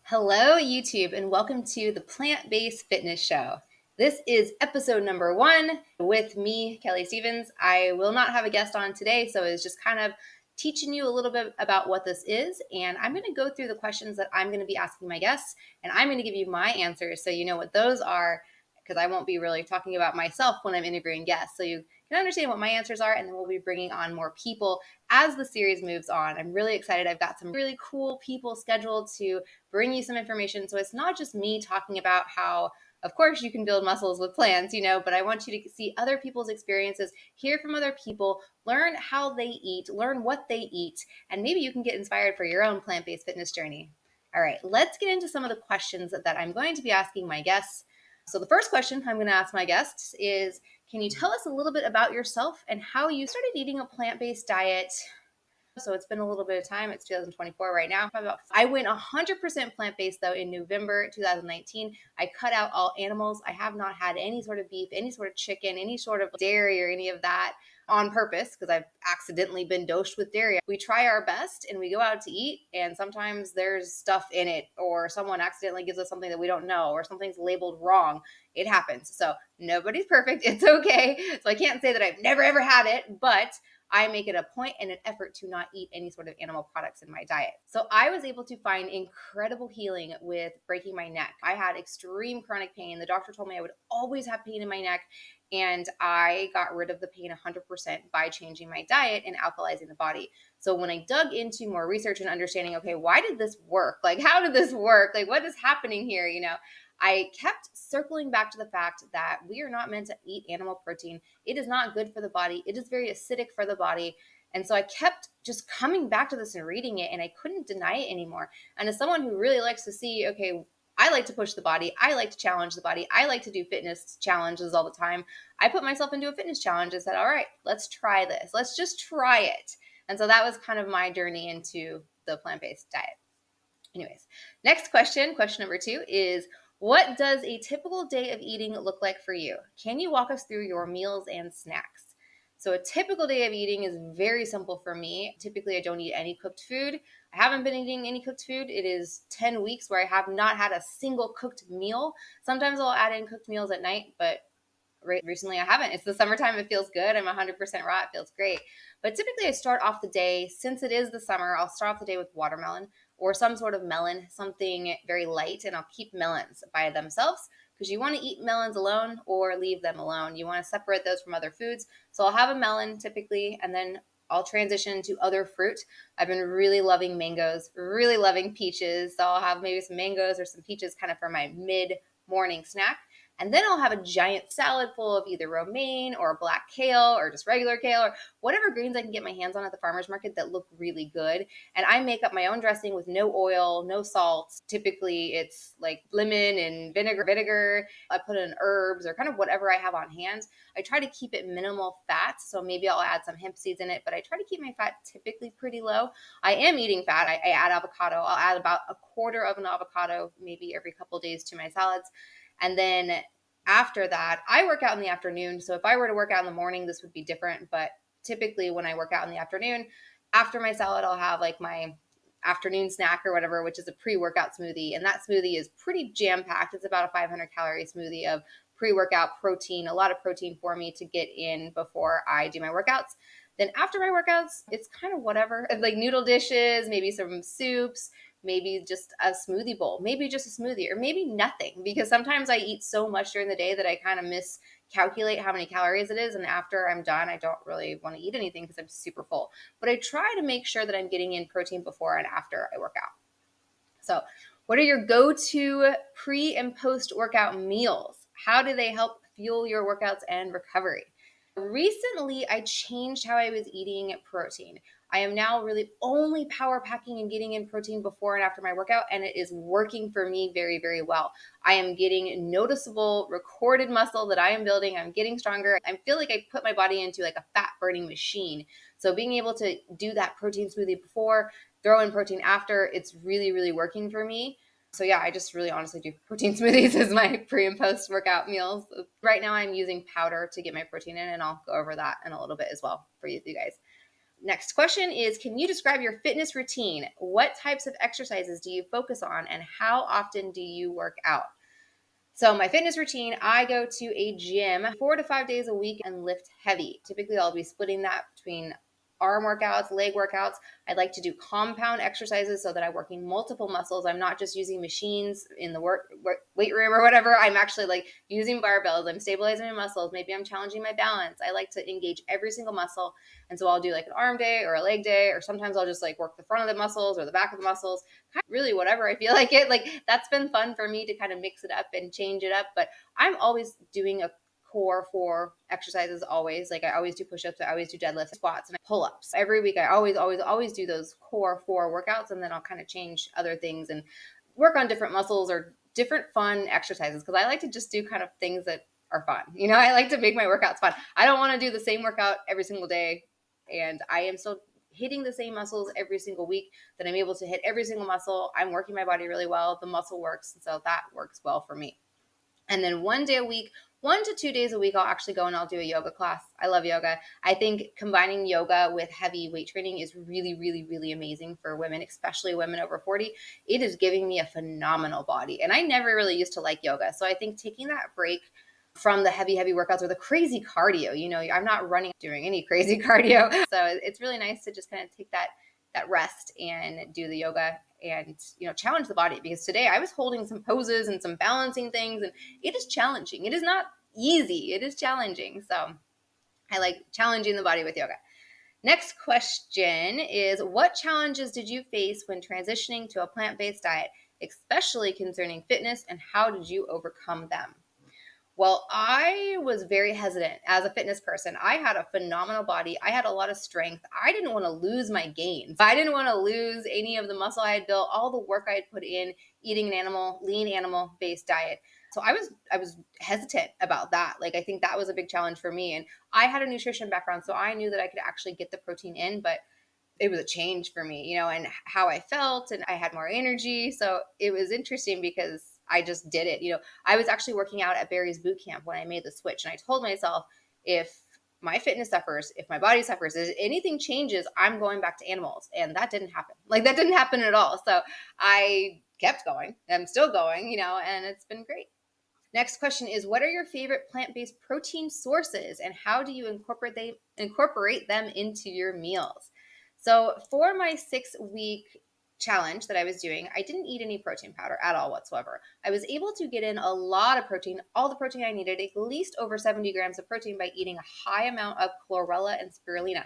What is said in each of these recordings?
Hello, YouTube, and welcome to the Plant-Based Fitness Show. This is episode number 1 with me, Kelly Stevens. I will not have a guest on today, so it's just kind of teaching you a little bit about what this is, and I'm going to go through the questions that I'm going to be asking my guests, and I'm going to give you my answers so you know what those are, because I won't be really talking about myself when I'm interviewing guests, so you can understand what my answers are, and then we'll be bringing on more people as the series moves on. I'm really excited. I've got some really cool people scheduled to bring you some information. So it's not just me talking about how, of course, you can build muscles with plants, but I want you to see other people's experiences, hear from other people, learn how they eat, learn what they eat, and maybe you can get inspired for your own plant-based fitness journey. All right, let's get into some of the questions that I'm going to be asking my guests. So the first question I'm going to ask my guests is, can you tell us a little bit about yourself and how you started eating a plant-based diet? So it's been a little bit of time. It's 2024 right now. I went 100% plant-based though in November 2019. I cut out all animals. I have not had any sort of beef, any sort of chicken, any sort of dairy or any of that on purpose because I've accidentally been dosed with dairy. We try our best and we go out to eat, and sometimes there's stuff in it, or someone accidentally gives us something that we don't know, or something's labeled wrong. It happens. So nobody's perfect. It's okay. So I can't say that I've never ever had it, but I make it a point and an effort to not eat any sort of animal products in my diet. So I was able to find incredible healing with breaking my neck. I had extreme chronic pain. The doctor told me I would always have pain in my neck, and I got rid of the pain 100% by changing my diet and alkalizing the body. So when I dug into more research and understanding, okay, why did this work? Like, how did this work? Like, what is happening here? I kept circling back to the fact that we are not meant to eat animal protein. It is not good for the body. It is very acidic for the body. And so I kept just coming back to this and reading it, and I couldn't deny it anymore. And as someone who really likes to see, okay, I like to push the body. I like to challenge the body. I like to do fitness challenges all the time. I put myself into a fitness challenge and said, all right, let's try this. Let's just try it. And so that was kind of my journey into the plant-based diet. Anyways, next question number 2 is, what does a typical day of eating look like for you? Can you walk us through your meals and snacks? So a typical day of eating is very simple for me. Typically, I don't eat any cooked food. I haven't been eating any cooked food. It is 10 weeks where I have not had a single cooked meal. Sometimes I'll add in cooked meals at night, but recently I haven't. It's the summertime. It feels good. I'm 100% raw. It feels great. But typically I start off the day, since it is the summer, I'll start off the day with watermelon or some sort of melon, something very light, and I'll keep melons by themselves because you want to eat melons alone or leave them alone. You want to separate those from other foods. So I'll have a melon typically, and then I'll transition to other fruit. I've been really loving mangoes, really loving peaches. So I'll have maybe some mangoes or some peaches kind of for my mid-morning snack. And then I'll have a giant salad full of either romaine or black kale or just regular kale or whatever greens I can get my hands on at the farmer's market that look really good. And I make up my own dressing with no oil, no salt. Typically it's like lemon and vinegar. I put in herbs or kind of whatever I have on hand. I try to keep it minimal fat. So maybe I'll add some hemp seeds in it, but I try to keep my fat typically pretty low. I am eating fat. I add avocado. I'll add about a quarter of an avocado maybe every couple days to my salads. And then after that, I work out in the afternoon. So if I were to work out in the morning, this would be different. But typically when I work out in the afternoon, after my salad, I'll have like my afternoon snack or whatever, which is a pre-workout smoothie. And that smoothie is pretty jam-packed. It's about a 500-calorie smoothie of pre-workout protein, a lot of protein for me to get in before I do my workouts. Then after my workouts, it's kind of whatever, like noodle dishes, maybe some soups, maybe just a smoothie bowl, maybe just a smoothie, or maybe nothing, because sometimes I eat so much during the day that I kind of miscalculate how many calories it is. And after I'm done, I don't really want to eat anything because I'm super full. But I try to make sure that I'm getting in protein before and after I work out. So what are your go-to pre and post workout meals? How do they help fuel your workouts and recovery? Recently, I changed how I was eating protein. I am now really only power packing and getting in protein before and after my workout, and it is working for me very, very well. I am getting noticeable recorded muscle that I am building. I'm getting stronger. I feel like I put my body into like a fat burning machine. So being able to do that protein smoothie before, throw in protein after, it's really, really working for me. So yeah, I just really honestly do protein smoothies as my pre and post workout meals. Right now I'm using powder to get my protein in, and I'll go over that in a little bit as well for you guys. Next question is, can you describe your fitness routine? What types of exercises do you focus on, and how often do you work out? So my fitness routine, I go to a gym 4 to 5 days a week and lift heavy. Typically, I'll be splitting that between arm workouts, leg workouts. I like to do compound exercises so that I'm working multiple muscles. I'm not just using machines in the weight room or whatever. I'm actually like using barbells. I'm stabilizing my muscles. Maybe I'm challenging my balance. I like to engage every single muscle. And so I'll do like an arm day or a leg day, or sometimes I'll just like work the front of the muscles or the back of the muscles, really whatever I feel like it. Like that's been fun for me to kind of mix it up and change it up. But I'm always doing a core 4 exercises always. Like I always do push-ups, I always do deadlifts, squats, and pull-ups. Every week I always do those core 4 workouts, and then I'll kind of change other things and work on different muscles or different fun exercises, because I like to just do kind of things that are fun. I like to make my workouts fun. I don't want to do the same workout every single day, and I am still hitting the same muscles every single week, that I'm able to hit every single muscle. I'm working my body really well. The muscle works. And so that works well for me. And then 1 day a week, 1 to 2 days a week, I'll actually go and I'll do a yoga class. I love yoga. I think combining yoga with heavy weight training is really, really, really amazing for women, especially women over 40. It is giving me a phenomenal body. And I never really used to like yoga. So I think taking that break from the heavy workouts or the crazy cardio, I'm not running, doing any crazy cardio. So it's really nice to just kind of take that rest and do the yoga and challenge the body, because today I was holding some poses and some balancing things, and it is challenging. It is not easy. It is challenging. So I like challenging the body with yoga. Next question is, what challenges did you face when transitioning to a plant-based diet, especially concerning fitness, and how did you overcome them? Well, I was very hesitant as a fitness person. I had a phenomenal body. I had a lot of strength. I didn't want to lose my gains. I didn't want to lose any of the muscle I had built, all the work I had put in eating an lean animal-based diet. So I was hesitant about that. Like, I think that was a big challenge for me. And I had a nutrition background, so I knew that I could actually get the protein in, but it was a change for me, and how I felt, and I had more energy. So it was interesting because I just did it. I was actually working out at Barry's boot camp when I made the switch. And I told myself, if my fitness suffers, if my body suffers, if anything changes, I'm going back to animals. And that didn't happen. Like, that didn't happen at all. So I kept going. I'm still going, and it's been great. Next question is, what are your favorite plant-based protein sources, and how do you incorporate them into your meals? So for my 6-week challenge that I was doing, I didn't eat any protein powder at all whatsoever. I was able to get in a lot of protein, all the protein I needed, at least over 70 grams of protein, by eating a high amount of chlorella and spirulina.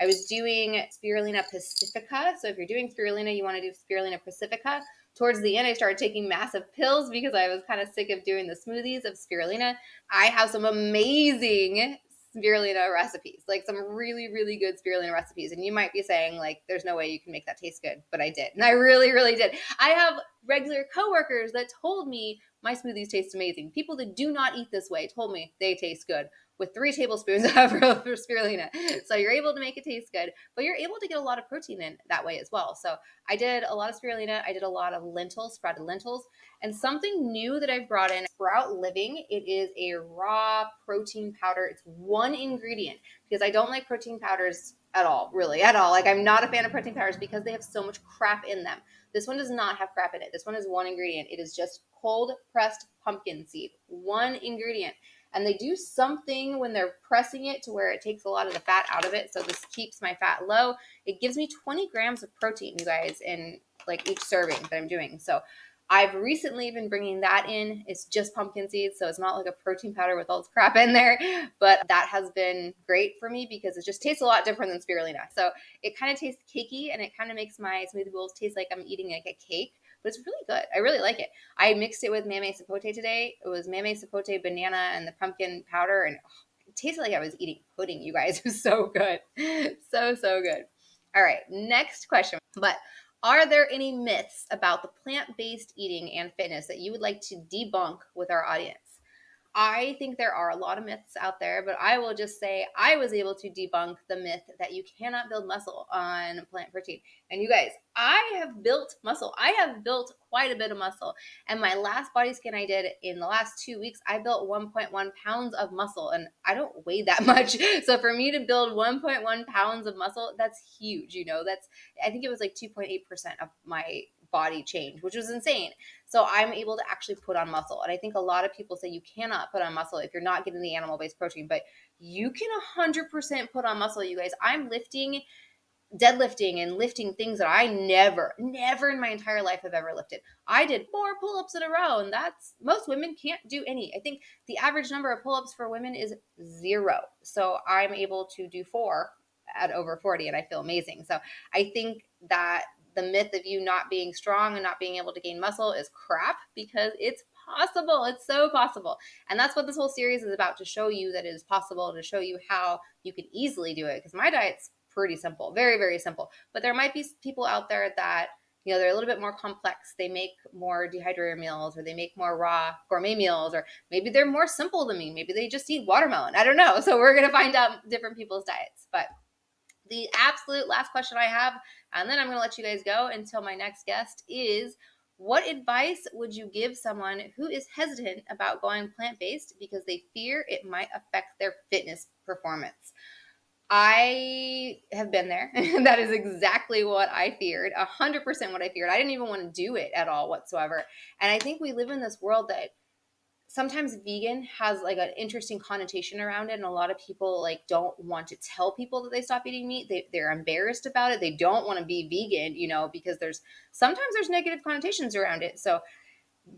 I was doing spirulina pacifica. So if you're doing spirulina, you want to do spirulina pacifica. Towards the end, I started taking massive pills because I was kind of sick of doing the smoothies of spirulina. I have some amazing spirulina recipes, like some really, really good spirulina recipes. And you might be saying, like, there's no way you can make that taste good, but I did. And I really, really did. I have regular coworkers that told me my smoothies taste amazing. People that do not eat this way told me they taste good with 3 tablespoons of spirulina. So you're able to make it taste good, but you're able to get a lot of protein in that way as well. So I did a lot of spirulina. I did a lot of lentils, sprouted lentils, and something new that I've brought in, Sprout Living. It is a raw protein powder. It's 1 ingredient, because I don't like protein powders at all, really, at all. Like, I'm not a fan of protein powders because they have so much crap in them. This one does not have crap in it. This one is 1 ingredient. It is just cold pressed pumpkin seed, 1 ingredient. And they do something when they're pressing it to where it takes a lot of the fat out of it. So this keeps my fat low. It gives me 20 grams of protein, you guys, in like each serving that I'm doing. So I've recently been bringing that in. It's just pumpkin seeds, so it's not like a protein powder with all this crap in there, but that has been great for me because it just tastes a lot different than spirulina. So it kind of tastes cakey, and it kind of makes my smoothie bowls taste like I'm eating like a cake, but it's really good. I really like it. I mixed it with mamey sapote today. It was mamey sapote, banana, and the pumpkin powder, and it tasted like I was eating pudding, you guys. It was so good. So good. All right, next question. But are there any myths about the plant-based eating and fitness that you would like to debunk with our audience? I think there are a lot of myths out there, but I will just say I was able to debunk the myth that you cannot build muscle on plant protein. And you guys, I have built muscle. I have built quite a bit of muscle. And my last body scan I did in the last 2 weeks, I built 1.1 pounds of muscle, and I don't weigh that much. So for me to build 1.1 pounds of muscle, that's huge. I think it was like 2.8% of my body change, which was insane. So I'm able to actually put on muscle. And I think a lot of people say you cannot put on muscle if you're not getting the animal-based protein, but you can 100% put on muscle, you guys. I'm deadlifting and lifting things that I never in my entire life have ever lifted. I did 4 pull-ups in a row, and most women can't do any. I think the average number of pull-ups for women is 0. So I'm able to do 4 at over 40, and I feel amazing. So I think that the myth of you not being strong and not being able to gain muscle is crap, because it's possible. It's so possible. And that's what this whole series is about, to show you that it is possible, to show you how you can easily do it. Because my diet's pretty simple, very, very simple. But there might be people out there that, they're a little bit more complex. They make more dehydrated meals, or they make more raw gourmet meals, or maybe they're more simple than me. Maybe they just eat watermelon. I don't know. So we're going to find out different people's diets. But the absolute last question I have, and then I'm going to let you guys go until my next guest, is what advice would you give someone who is hesitant about going plant-based because they fear it might affect their fitness performance? I have been there. That is exactly what I feared, 100% what I feared. I didn't even want to do it at all whatsoever. And I think we live in this world that sometimes vegan has like an interesting connotation around it, and a lot of people like don't want to tell people that they stop eating meat. They're embarrassed about it. They don't want to be vegan, because sometimes there's negative connotations around it. So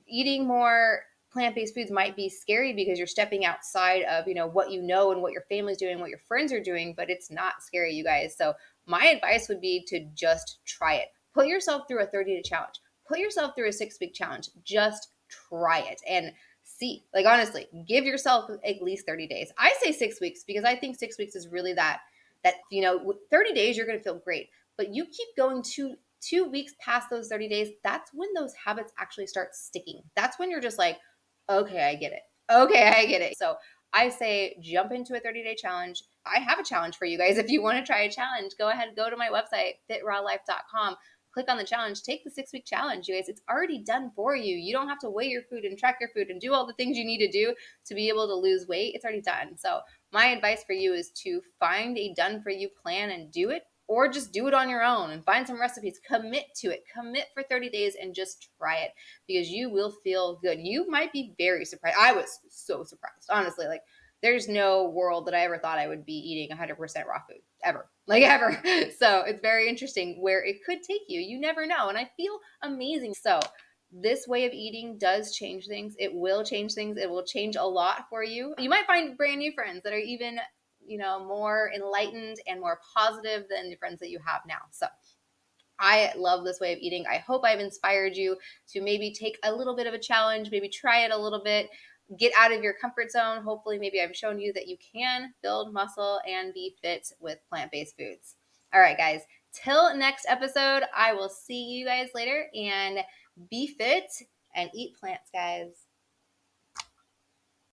eating more plant-based foods might be scary because you're stepping outside of what and what your family's doing, what your friends are doing, but it's not scary, you guys. So my advice would be to just try it. Put yourself through a 30-day challenge. Put yourself through a 6-week challenge. Just try it and see. Like, honestly, give yourself at least 30 days. I say 6 weeks because I think 6 weeks is really that 30 days you're going to feel great, but you keep going 2 weeks past those 30 days, that's when those habits actually start sticking. That's when you're just like, okay, I get it. Okay, I get it. So I say jump into a 30-day challenge. I have a challenge for you guys. If you want to try a challenge, go ahead, go to my website, fitrawlife.com. Click on the challenge, take the 6-week challenge, you guys. It's already done for you. You don't have to weigh your food and track your food and do all the things you need to do to be able to lose weight. It's already done. So my advice for you is to find a done for you plan and do it, or just do it on your own and find some recipes. Commit to it. Commit for 30 days and just try it, because you will feel good. You might be very surprised. I was so surprised, honestly. Like, there's no world that I ever thought I would be eating 100% raw food, ever. Like, ever. So it's very interesting where it could take you. You never know. And I feel amazing. So this way of eating does change things. It will change things. It will change a lot for you. You might find brand new friends that are even more enlightened and more positive than the friends that you have now. So I love this way of eating. I hope I've inspired you to maybe take a little bit of a challenge, maybe try it a little bit, get out of your comfort zone. Hopefully, maybe I've shown you that you can build muscle and be fit with plant-based foods. All right, guys, till next episode, I will see you guys later, and be fit and eat plants, guys.